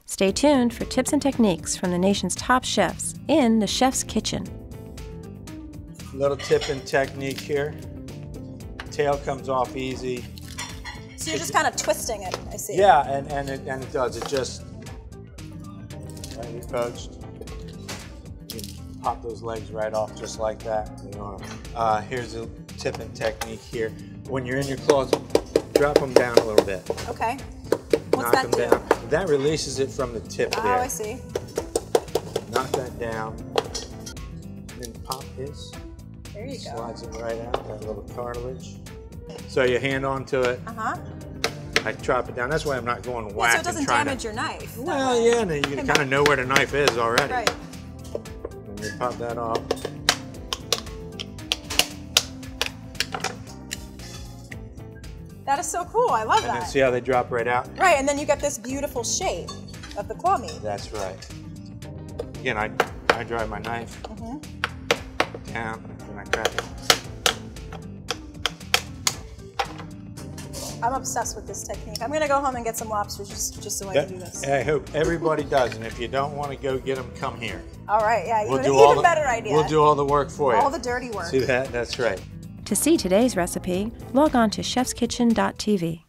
Stay tuned for tips and techniques from the nation's top chefs in the chef's kitchen. Little tip and technique here. Tail comes off easy. So you're just kind of twisting it, I see. Yeah, and it does. It just lightly poached. You pop those legs right off just like that. Here's a tip and technique here. When you're in your claws, drop them down a little bit. Okay. What's Knock that them do? down. That releases it from the tip there. Oh, I see. Knock that down. And then pop this. There you go. Slides it right out, that little cartilage. So you hand onto it. Uh-huh. I chop it down. That's why I'm not going whack. So it doesn't damage your knife. Well, yeah, and then you kind of know where the knife is already. Right. And you pop that off. That is so cool. I love that. And then see how they drop right out? Right, and then you get this beautiful shape of the claw meat. That's right. Again, I drive my knife down, and I crack it. I'm obsessed with this technique. I'm gonna go home and get some lobsters just so I can do this. I hope everybody does, and if you don't want to go get them, come here. All right, yeah, We'll even better idea. We'll do all the work for you. All the dirty work. See that? That's right. To see today's recipe, log on to chefskitchen.tv.